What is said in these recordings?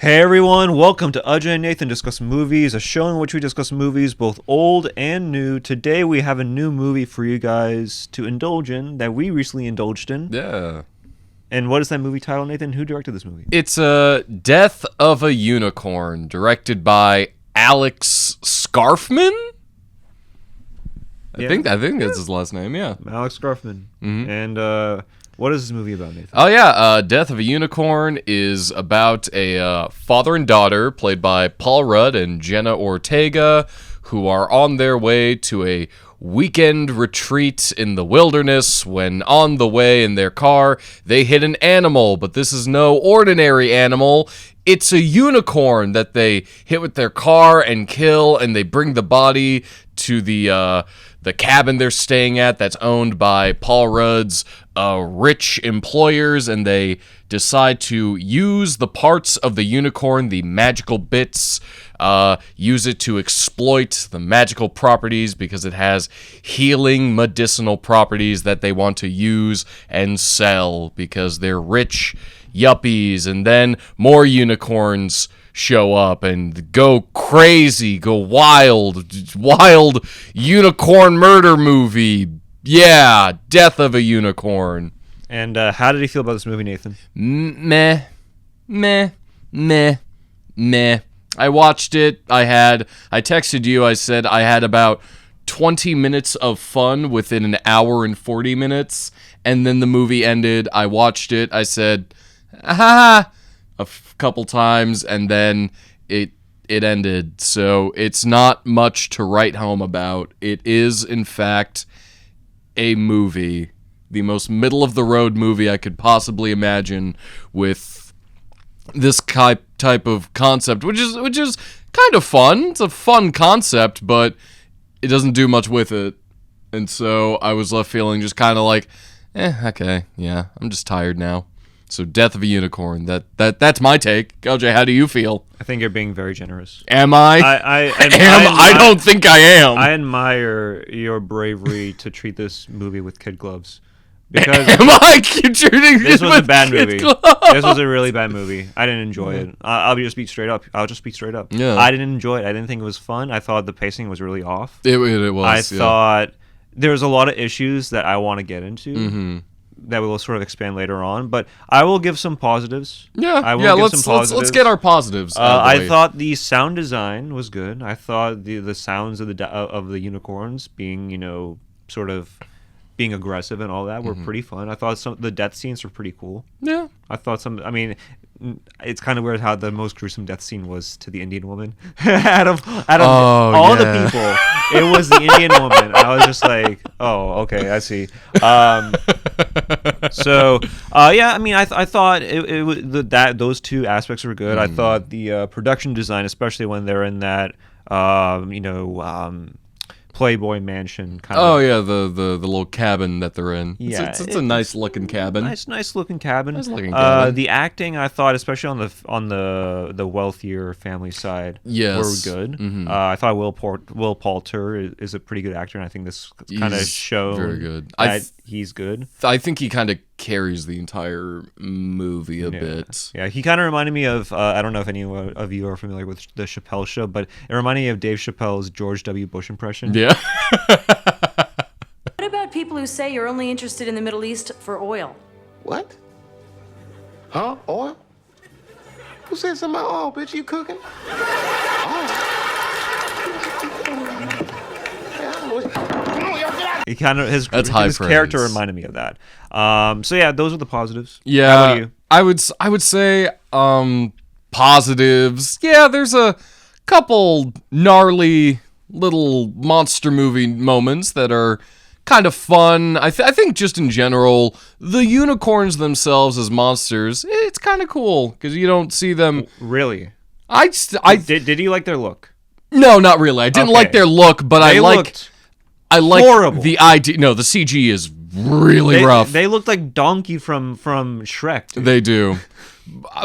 Hey everyone, welcome to Ajay and Nathan Discuss Movies, a show in which we discuss movies both old and new. Today we have a new movie for you guys to indulge in that we recently indulged in. Yeah. And what is that movie title, Nathan? Who directed this movie? It's Death of a Unicorn, directed by Alex Scharfman? I think that's his last name, yeah. Alex Scharfman. Mm-hmm. And what is this movie about, Nathan? Oh yeah, Death of a Unicorn is about a father and daughter played by Paul Rudd and Jenna Ortega, who are on their way to a weekend retreat in the wilderness when on the way in their car they hit an animal, but this is no ordinary animal. It's a unicorn that they hit with their car and kill, and they bring the body to the cabin they're staying at that's owned by Paul Rudd's rich employers, and they decide to use the parts of the unicorn, the magical bits, use it to exploit the magical properties because it has healing medicinal properties that they want to use and sell because they're rich yuppies. And then more unicorns show up and go crazy, go wild unicorn murder movie. Yeah, Death of a Unicorn. And how did you feel about this movie, Nathan? Meh. I watched it. I texted you. I said I had about 20 minutes of fun within an hour and 40 minutes. And then the movie ended. I watched it. I said, ah, a couple times. And then it ended. So it's not much to write home about. It is, in fact, a movie. The most middle-of-the-road movie I could possibly imagine with this type of concept, which is kind of fun. It's a fun concept, but it doesn't do much with it. And so I was left feeling just kind of like, okay, yeah, I'm just tired now. So Death of a Unicorn, that's my take. Ajay, how do you feel? I think you're being very generous. Am I? I don't think I am. I admire your bravery to treat this movie with kid gloves. Because this was a bad movie. This was a really bad movie. I didn't enjoy it. I'll just be straight up. Yeah. I didn't enjoy it. I didn't think it was fun. I thought the pacing was really off. It was. I thought there was a lot of issues that I want to get into that we will sort of expand later on. But I will give some positives. Let's get our positives. I thought the sound design was good. I thought the sounds of the unicorns being sort of being aggressive and all that were pretty fun. I thought the death scenes were pretty cool. Yeah. I thought it's kind of weird how the most gruesome death scene was to the Indian woman. out of all the people, it was the Indian woman. I was just like, oh, okay, I see. I thought it was those two aspects were good. I thought the production design, especially when they're in that, Playboy mansion kind of. Oh yeah, the little cabin that they're in. Yeah, it's a nice looking cabin. Nice looking cabin. The acting, I thought, especially on the wealthier family side, were good. I thought Will Poulter is a pretty good actor, and I think this kind of shows very good. He's good. I think he kind of carries the entire movie a bit. Yeah, he kind of reminded me of, I don't know if any of you are familiar with the Chappelle Show, but it reminded me of Dave Chappelle's George W. Bush impression. Yeah. What about people who say you're only interested in the Middle East for oil? What? Huh? Oil? Who said something about oil, bitch? You cooking? He kind of his character reminded me of that. Those are the positives. Yeah, how about you? I would say positives. Yeah, there's a couple gnarly little monster movie moments that are kind of fun. I think just in general, the unicorns themselves as monsters, it's kind of cool because you don't see them. Really? Did you like their look? No, not really. I didn't like their look, but I like horrible. The idea. No, the CG is really rough. They look like Donkey from Shrek. Dude. They do.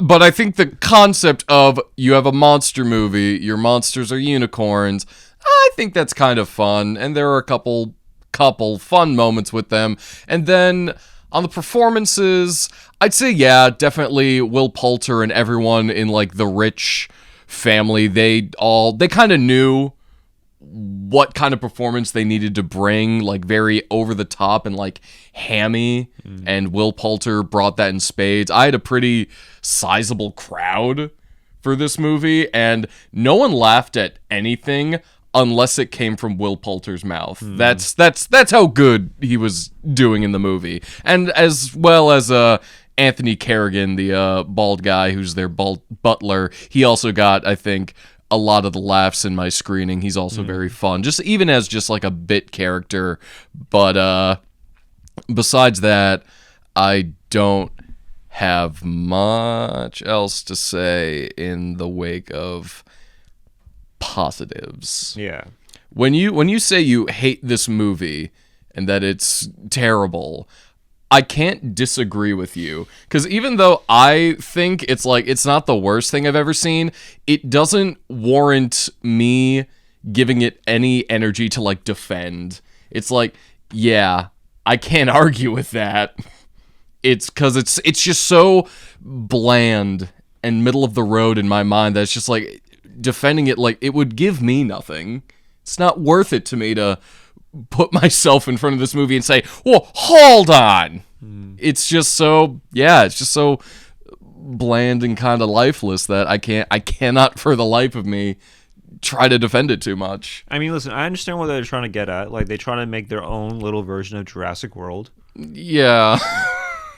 But I think the concept of you have a monster movie, your monsters are unicorns, I think that's kind of fun, and there are a couple fun moments with them. And then On the performances, I'd say, yeah, definitely Will Poulter and everyone in, like, the rich family, they kind of knew what kind of performance they needed to bring, like, very over the top and, like, hammy, and Will Poulter brought that in spades. I had a pretty sizable crowd for this movie, and no one laughed at anything unless it came from Will Poulter's mouth. That's how good he was doing in the movie. And as well as Anthony Carrigan, the bald guy who's their butler, he also got, I think, a lot of the laughs in my screening. He's also very fun, just even as just like a bit character. But besides that, I don't have much else to say in the wake of positives. Yeah. When you say you hate this movie and that it's terrible, I can't disagree with you, because even though I think it's not the worst thing I've ever seen, it doesn't warrant me giving it any energy to like defend. It's like, yeah, I can't argue with that. It's because it's just so bland and middle of the road in my mind that it's just like defending it, like it would give me nothing. It's not worth it to me to put myself in front of this movie and say, "Well, hold on." It's just so, it's just so bland and kind of lifeless that I cannot for the life of me try to defend it too much. I mean, listen, I understand what they're trying to get at. Like, they try to make their own little version of Jurassic World. Yeah.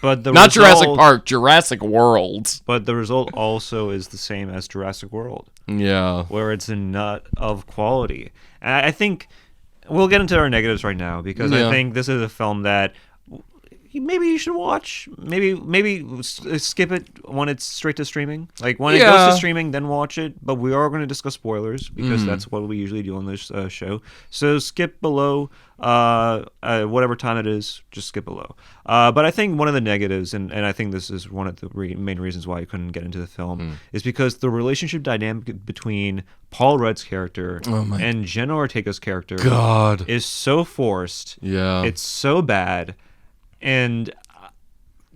But the not Jurassic Park, Jurassic World. But the result also is the same as Jurassic World. Yeah. Where it's a nut of quality. And I think we'll get into our negatives right now, because I think this is a film that maybe you should watch. Maybe skip it when it's straight to streaming. Like, when it goes to streaming, then watch it. But we are going to discuss spoilers, because that's what we usually do on this show. So skip below, whatever time it is, just skip below. But I think one of the negatives, and I think this is one of the main reasons why I couldn't get into the film, is because the relationship dynamic between Paul Rudd's character and Jenna Ortega's character is so forced. Yeah. It's so bad. And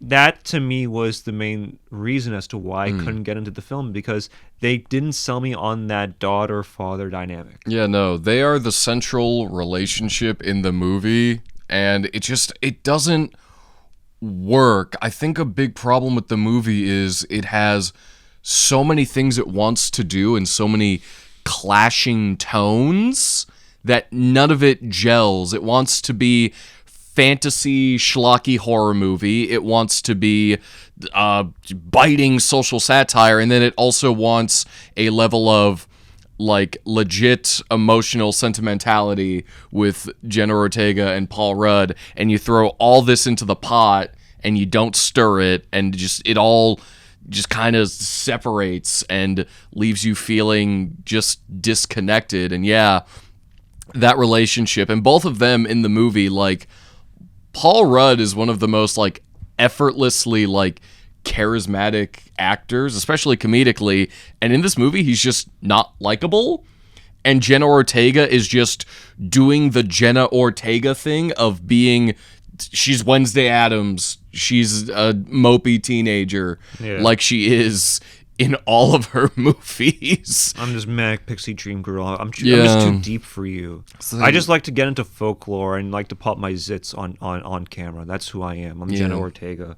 that, to me, was the main reason as to why I couldn't get into the film, because they didn't sell me on that daughter-father dynamic. Yeah, no, they are the central relationship in the movie, and it doesn't work. I think a big problem with the movie is it has so many things it wants to do and so many clashing tones that none of it gels. It wants to be fantasy schlocky horror movie, it wants to be biting social satire, and then it also wants a level of like legit emotional sentimentality with Jenna Ortega and Paul Rudd, and you throw all this into the pot and you don't stir it, and it all just kind of separates and leaves you feeling just disconnected. And that relationship, and both of them in the movie, like, Paul Rudd is one of the most like effortlessly like charismatic actors, especially comedically, and in this movie he's just not likable. And Jenna Ortega is just doing the Jenna Ortega thing of being, she's Wednesday Addams, she's a mopey teenager, like she is in all of her movies. I'm just manic pixie dream girl. I'm just too deep for you. I just like to get into folklore and like to pop my zits on camera. That's who I am. I'm Jenna Ortega.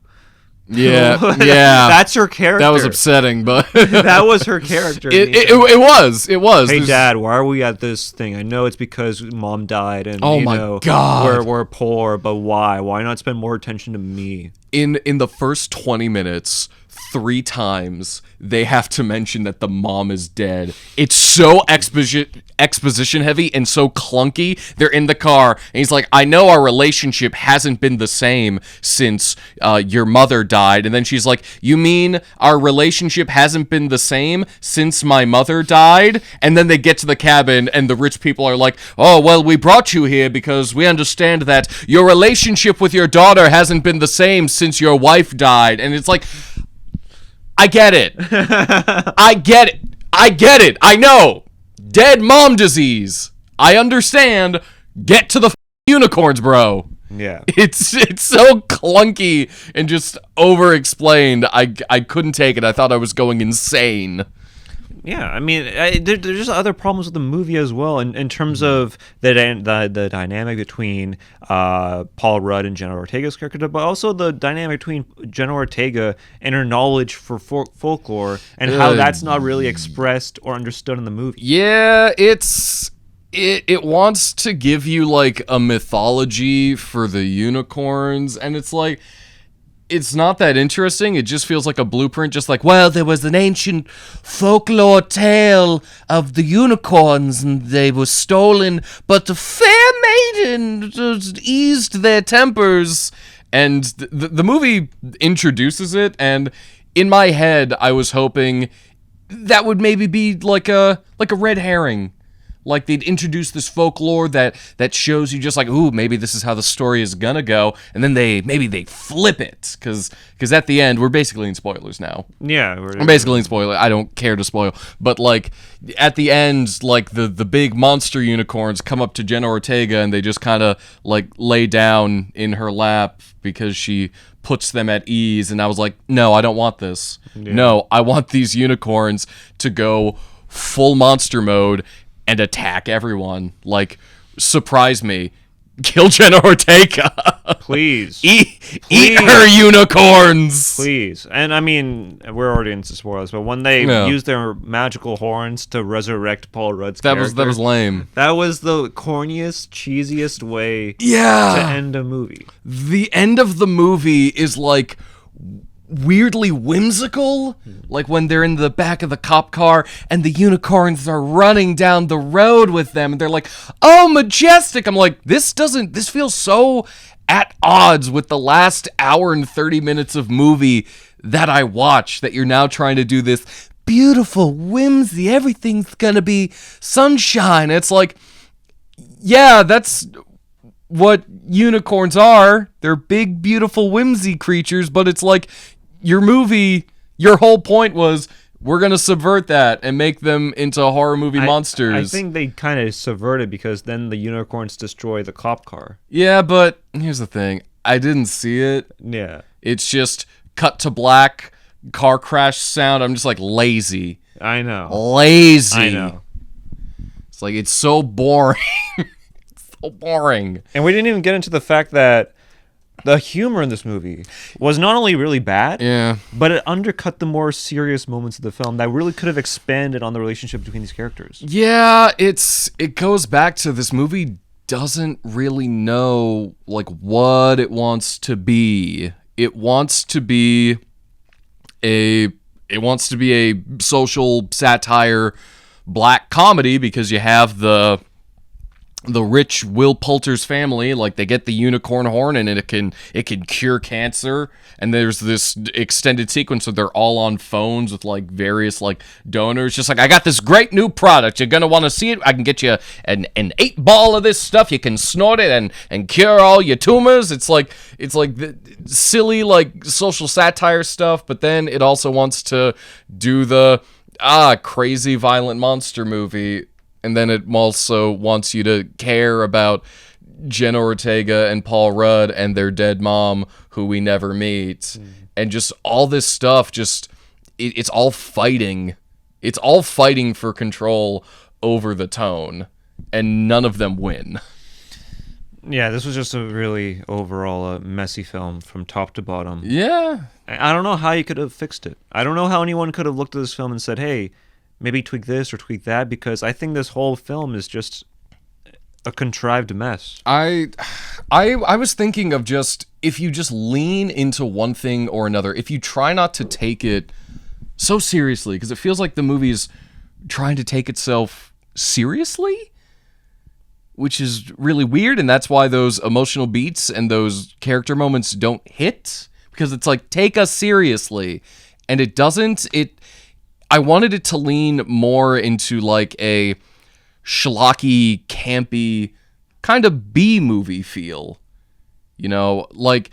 Yeah. That's her character. That was upsetting, but that was her character. It was. Hey, Dad, why are we at this thing? I know it's because Mom died, and God, we're poor, but why? Why not spend more attention to me? In the first 20 minutes, 3 times they have to mention that the mom is dead. It's so exposition heavy and so clunky. They're in the car and he's like, I know our relationship hasn't been the same since your mother died. And then she's like, you mean our relationship hasn't been the same since my mother died? And then they get to the cabin and the rich people are like, oh, well, we brought you here because we understand that your relationship with your daughter hasn't been the same since your wife died. And it's like, I get it. I get it. I know. Dead mom disease. I understand. Get to the unicorns, bro. Yeah. It's so clunky and just over-explained. I couldn't take it. I thought I was going insane. Yeah, I mean, there's just other problems with the movie as well, in terms of the dynamic between Paul Rudd and Jenna Ortega's character, but also the dynamic between Jenna Ortega and her knowledge for folklore and how that's not really expressed or understood in the movie. Yeah, it wants to give you like a mythology for the unicorns, and it's like, it's not that interesting. It just feels like a blueprint, just like, well, there was an ancient folklore tale of the unicorns and they were stolen, but the fair maiden just eased their tempers. And the movie introduces it, and in my head, I was hoping that would maybe be like a red herring. Like they'd introduce this folklore that shows you just like, ooh, maybe this is how the story is gonna go, and then they flip it, because at the end, we're basically in spoilers now. Yeah, I'm basically in spoiler. I don't care to spoil, but like at the end, like the big monster unicorns come up to Jenna Ortega and they just kind of like lay down in her lap because she puts them at ease, and I was like, no, I don't want this. Yeah. No, I want these unicorns to go full monster mode and attack everyone. Like, surprise me. Kill Jenna Ortega. Please. Eat her unicorns. Please. And I mean, we're already into spoilers, but when they use their magical horns to resurrect Paul Rudd's character, that was lame. That was the corniest, cheesiest way to end a movie. The end of the movie is like weirdly whimsical, like when they're in the back of the cop car and the unicorns are running down the road with them and they're like, oh, majestic. I'm like, this feels so at odds with the last hour and 30 minutes of movie that I watched, that you're now trying to do this beautiful whimsy, everything's gonna be sunshine. It's like, yeah, that's what unicorns are. They're big, beautiful, whimsy creatures, but it's like, your movie, your whole point was, we're going to subvert that and make them into horror movie monsters. I think they kind of subverted because then the unicorns destroy the cop car. Yeah, but here's the thing. I didn't see it. Yeah. It's just cut to black, car crash sound. I'm just like, lazy. I know. Lazy. I know. It's like, it's so boring. It's so boring. And we didn't even get into the fact that the humor in this movie was not only really bad, but it undercut the more serious moments of the film that really could have expanded on the relationship between these characters. Yeah, it goes back to, this movie doesn't really know like what it wants to be. It wants to be a social satire black comedy because you have the rich Will Poulter's family, like they get the unicorn horn and it can cure cancer, and there's this extended sequence where they're all on phones with like various like donors, just like, I got this great new product, you're gonna want to see it, I can get you an 8-ball of this stuff, you can snort it and cure all your tumors. It's like the silly like social satire stuff, but then it also wants to do the crazy violent monster movie. And then it also wants you to care about Jenna Ortega and Paul Rudd and their dead mom, who we never meet. And just all this stuff, it's all fighting. It's all fighting for control over the tone. And none of them win. Yeah, this was just a really overall messy film from top to bottom. Yeah. I don't know how you could have fixed it. I don't know how anyone could have looked at this film and said, hey, maybe tweak this or tweak that, because I think this whole film is just a contrived mess. I was thinking of just, if you just lean into one thing or another, if you try not to take it so seriously, because it feels like the movie's trying to take itself seriously, which is really weird, and that's why those emotional beats and those character moments don't hit, because it's like, take us seriously, and it doesn't. I wanted it to lean more into like a schlocky, campy, kind of B-movie feel. You know, like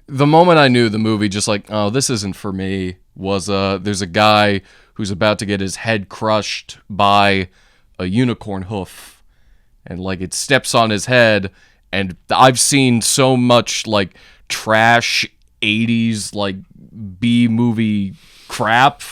the moment I knew the movie just like, oh, this isn't for me, was there's a guy who's about to get his head crushed by a unicorn hoof. And like it steps on his head And I've seen so much like trash 80s like B movie crap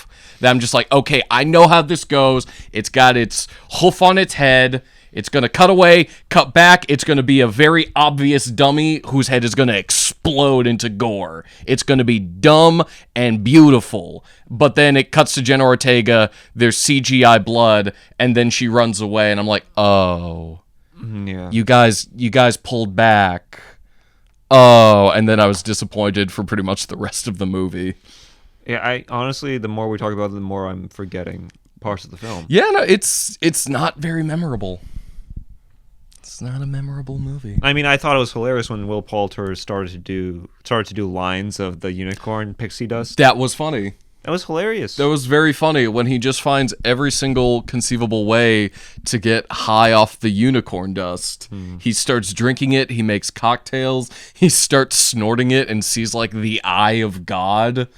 that I'm just like, okay, I know how this goes. It's got its hoof on its head. It's going to cut away, cut back. It's going to be a very obvious dummy whose head is going to explode into gore. It's going to be dumb and beautiful. But then it cuts to Jenna Ortega, there's CGI blood, and then she runs away, and I'm like, oh, Yeah. you guys pulled back. Oh, and then I was disappointed for pretty much the rest of the movie. Yeah, I honestly, the more we talk about it, the more I'm forgetting parts of the film. Yeah, no, it's not very memorable. It's not a memorable movie. I mean, I thought it was hilarious when Will Poulter started to do lines of the unicorn pixie dust. That was funny. That was hilarious. That was very funny when he just finds every single conceivable way to get high off the unicorn dust. He starts drinking it. He makes cocktails. He starts snorting it and sees like the eye of God.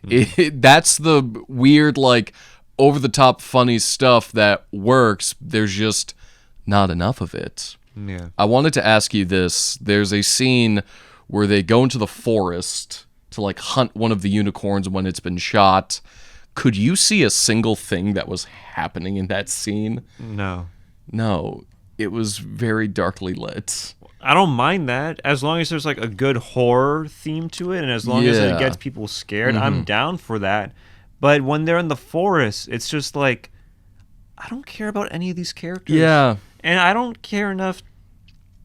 That's the weird, like, over-the-top funny stuff that works. There's just not enough of it. Yeah. I wanted to ask you this. There's a scene where they go into the forest to like hunt one of the unicorns when it's been shot. Could you see a single thing that was happening in that scene? No. No. It was very darkly lit. I don't mind that as long as there's like a good horror theme to it, and as long as it Yeah. gets people scared, I'm down for that. But when they're in the forest, it's just like, I don't care about any of these characters. Yeah. And I don't care enough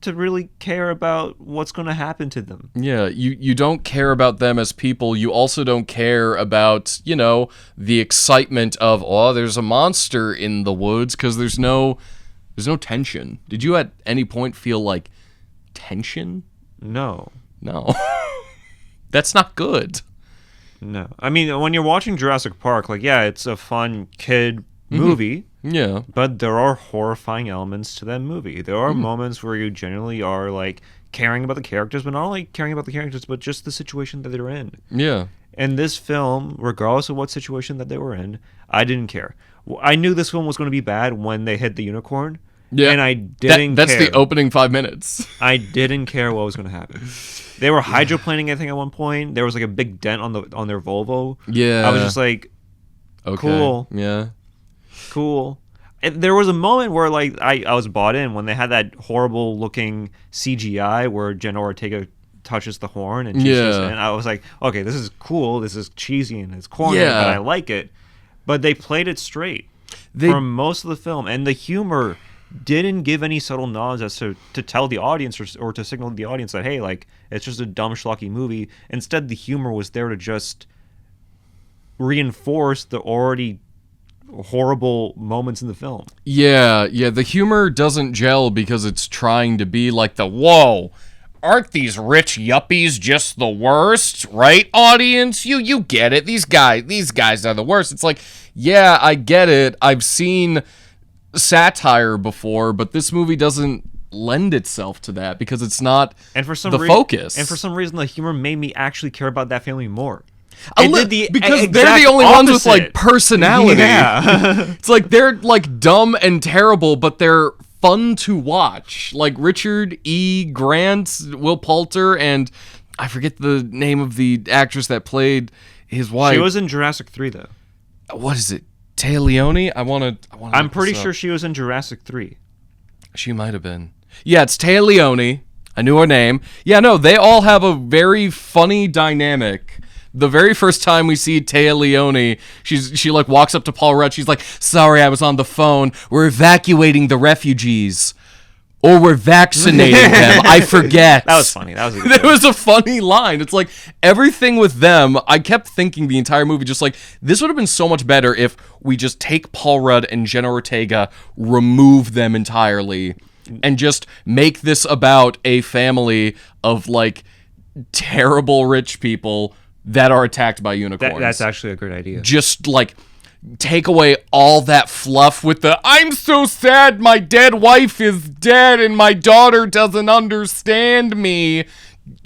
to really care about what's going to happen to them. Yeah, you don't care about them as people. You also don't care about, you know, the excitement of, oh, there's a monster in the woods, because there's no tension. Did you at any point feel like tension? No. No. That's not good. No. I mean, when you're watching Jurassic Park, like, yeah, it's a fun kid movie. Yeah. But there are horrifying elements to that movie. There are moments where you genuinely are like caring about the characters, but not only caring about the characters, but just the situation that they're in. Yeah. And this film, regardless of what situation that they were in, I didn't care. I knew this film was going to be bad when they hit the unicorn. Yeah. And I didn't That's care. the opening 5 minutes. I didn't care what was going to happen. They were hydroplaning, I think, at one point. There was like a big dent on their Volvo. Yeah. I was just like, Okay. cool. Yeah. Cool. And there was a moment where like I was bought in when they had that horrible looking CGI where Jenna Ortega touches the horn and and I was like, okay, this is cool, this is cheesy and it's corny, Yeah. but I like it. But they played it straight for most of the film, and the humor didn't give any subtle nods as to tell the audience or to signal to the audience that, hey, like, it's just a dumb schlocky movie. Instead, the humor was there to just reinforce the already horrible moments in the film. Yeah, the humor doesn't gel because it's trying to be like the, whoa, aren't these rich yuppies just the worst, right, audience? You get it. These guys are the worst. It's like, yeah, I get it. I've seen satire before, but this movie doesn't lend itself to that because it's not the focus. And for some reason, the humor made me actually care about that family more. Because they're the only ones with like personality. Yeah. It's like they're like dumb and terrible, but they're fun to watch. Like Richard E. Grant, Will Poulter, and I forget the name of the actress that played his wife. She was in Jurassic 3 though. What is it? Leoni? I'm pretty sure she was in Jurassic 3. She might have been. Yeah, it's Leoni. I knew her name. Yeah, no, they all have a very funny dynamic. The very first time we see Leoni, she like walks up to Paul Rudd. She's like, "Sorry, I was on the phone. We're evacuating the refugees, or we're vaccinating them. I forget." That was funny. That was a good It was a funny line. It's like everything with them. I kept thinking the entire movie, just like, this would have been so much better if we just take Paul Rudd and Jenna Ortega, remove them entirely, and just make this about a family of like terrible rich people that are attacked by unicorns. That's actually a great idea. Just like take away all that fluff with the "I'm so sad my dead wife is dead and my daughter doesn't understand me."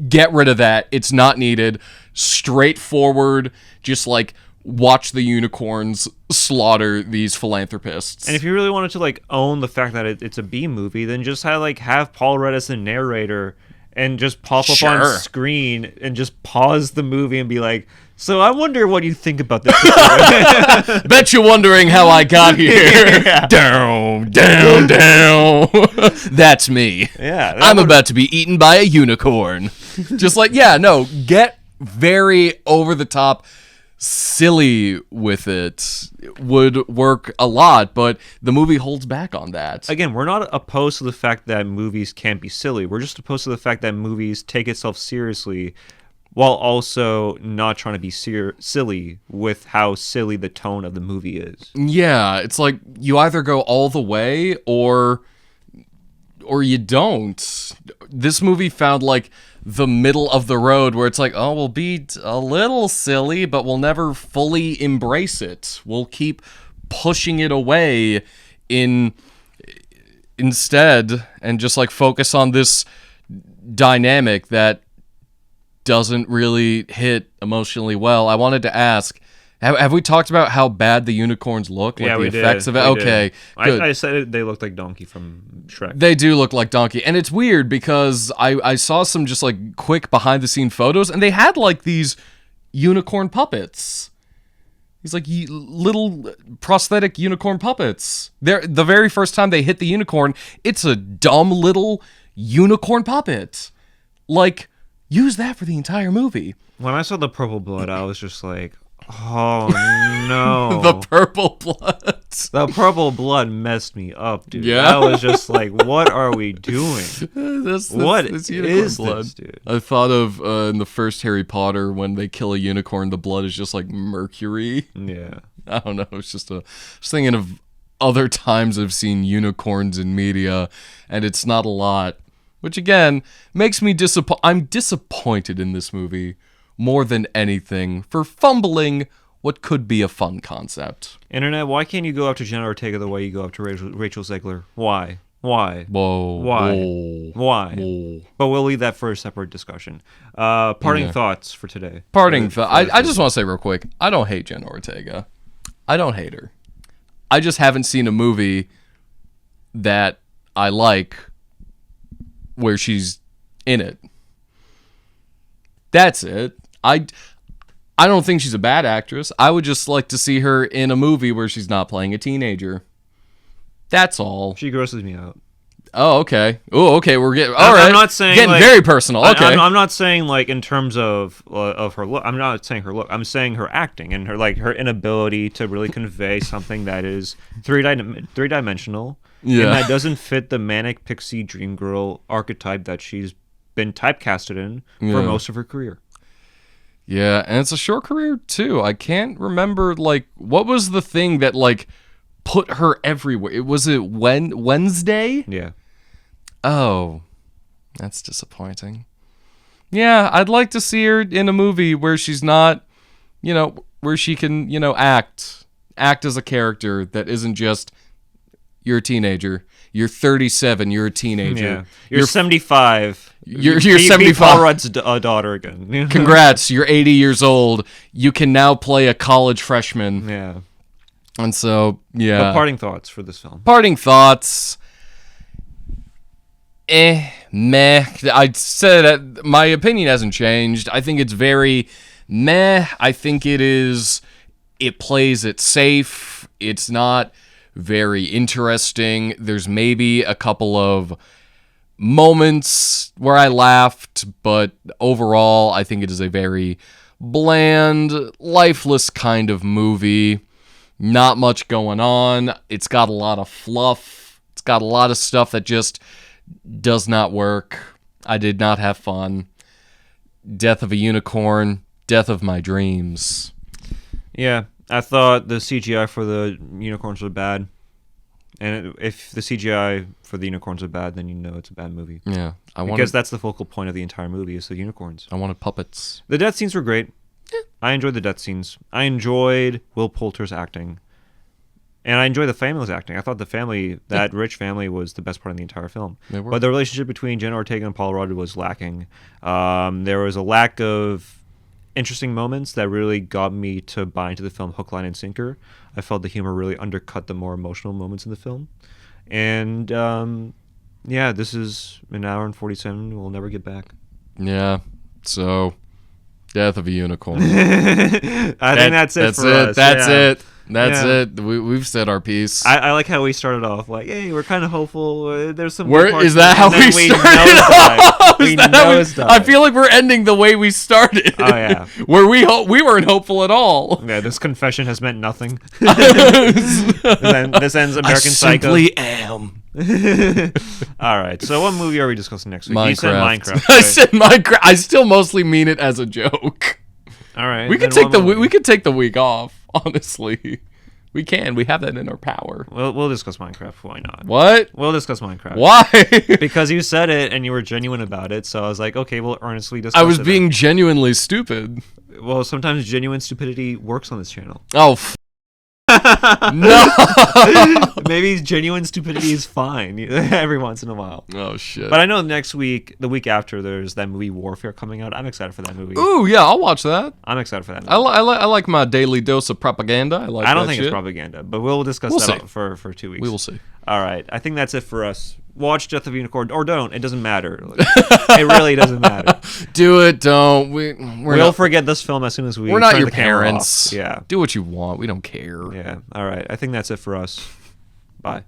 Get rid of that. It's not needed. Straightforward, just like watch the unicorns slaughter these philanthropists. And if you really wanted to like own the fact that it's a B movie, then just have Paul Rudd as the narrator and just pop up on screen and just pause the movie and be like, so I wonder what you think about this. Bet you're wondering how I got here. Down. That's me. Yeah. I'm about to be eaten by a unicorn. Just like, get very over the top, silly with it would work a lot, but the movie holds back on that. Again, we're not opposed to the fact that movies can't be silly. We're just opposed to the fact that movies take itself seriously while also not trying to be silly with how silly the tone of the movie is. Yeah, it's like you either go all the way or you don't. This movie found like the middle of the road where it's like, oh, we'll be a little silly, but we'll never fully embrace it. We'll keep pushing it away instead and just like focus on this dynamic that doesn't really hit emotionally well. I wanted to ask, have we talked about how bad the unicorns look? Like the effects of it? Okay, good. I said they looked like Donkey from Shrek. They do look like Donkey. And it's weird because I saw some just like quick behind the scene photos and they had like these unicorn puppets. These like little prosthetic unicorn puppets. The very first time they hit the unicorn, it's a dumb little unicorn puppet. Like, use that for the entire movie. When I saw the purple blood, I was just like, oh no. The purple blood. The purple blood messed me up, dude. Yeah. I was just like, what are we doing? What is this, dude? I thought of in the first Harry Potter when they kill a unicorn, the blood is just like mercury. Yeah. I don't know. It's just thinking of other times I've seen unicorns in media, and it's not a lot. Which, again, makes me I'm disappointed in this movie more than anything for fumbling what could be a fun concept. Internet, why can't you go after Jenna Ortega the way you go after Rachel Zegler? Why? Whoa. Why? Whoa. But we'll leave that for a separate discussion. Parting thoughts for today. I just want to say real quick, I don't hate Jenna Ortega. I don't hate her. I just haven't seen a movie that I like where she's in it. That's it. I don't think she's a bad actress. I would just like to see her in a movie where she's not playing a teenager. That's all. She grosses me out. Oh, okay. Oh, okay. We're getting all right. I'm not saying getting like, very personal. Okay. I'm not saying like in terms of her look. I'm not saying her look. I'm saying her acting and her inability to really convey something that is three-dimensional. Yeah. And that doesn't fit the manic pixie dream girl archetype that she's been typecasted in for most of her career. Yeah, and it's a short career too. I can't remember like what was the thing that like put her everywhere. Was it Wednesday? Yeah. Oh, that's disappointing. Yeah, I'd like to see her in a movie where she's not, where she can, act as a character that isn't just you're a teenager. You're 37. You're a teenager. Yeah. You're 75. You're 75. Paul Rudd's daughter again. Congrats. You're 80 years old. You can now play a college freshman. Yeah. And so, yeah. But parting thoughts for this film. Parting thoughts. Meh. I said that my opinion hasn't changed. I think it's very meh. I think it plays it safe. It's not very interesting. There's maybe a couple of moments where I laughed, but overall, I think it is a very bland, lifeless kind of movie. Not much going on. It's got a lot of fluff. It's got a lot of stuff that just does not work. I did not have fun. Death of a unicorn. Death of my dreams. Yeah. I thought the CGI for the unicorns was bad. And if the CGI for the unicorns are bad, then you know it's a bad movie. Yeah. Because that's the focal point of the entire movie is the unicorns. I wanted puppets. The death scenes were great. Yeah. I enjoyed the death scenes. I enjoyed Will Poulter's acting. And I enjoyed the family's acting. I thought the family, that rich family, was the best part of the entire film. But the relationship between Jenna Ortega and Paul Rudd was lacking. There was a lack of interesting moments that really got me to buy into the film hook, line, and sinker. I felt the humor really undercut the more emotional moments in the film. And yeah, this is an hour and 47 we'll never get back. Yeah. So, Death of a Unicorn. I think that's it for us. That's it. That's Yeah. it. We've said our piece. I like how we started off like, hey, we're kind of hopeful. There's some. Where good parts is that? and How then we started off? We Is that how we- nosedived. I feel like we're ending the way we started. Oh yeah. Where we weren't hopeful at all. Yeah, this confession has meant nothing. This ends American Psycho. am. All right. So what movie are we discussing next week? You said Minecraft. I Right? said Minecraft. I still mostly mean it as a joke. All right. We could then take what movie? we could take the week off. Honestly, we can. We have that in our power. We'll discuss Minecraft. Why not? What? We'll discuss Minecraft. Why? Because you said it and you were genuine about it, so I was like, okay, we'll earnestly discuss. I was it being genuinely stupid. then. Well, sometimes genuine stupidity works on this channel. Oh. No. Maybe genuine stupidity is fine every once in a while. Oh shit. But I know next week, the week after, there's that movie Warfare coming out. I'm excited for that movie. Ooh yeah, I'll watch that. I'm excited for that movie. I like my daily dose of propaganda. I don't that think shit. it's propaganda, but we'll discuss We'll that see. for 2 weeks. We will see. All right. I think that's it for us. Watch Death of a Unicorn or don't. It doesn't matter. It really doesn't matter. Do it. Don't. We'll We'll forget this film as soon as we We're not turn your the camera parents. off. Yeah. Do what you want. We don't care. Yeah. All right. I think that's it for us. Bye.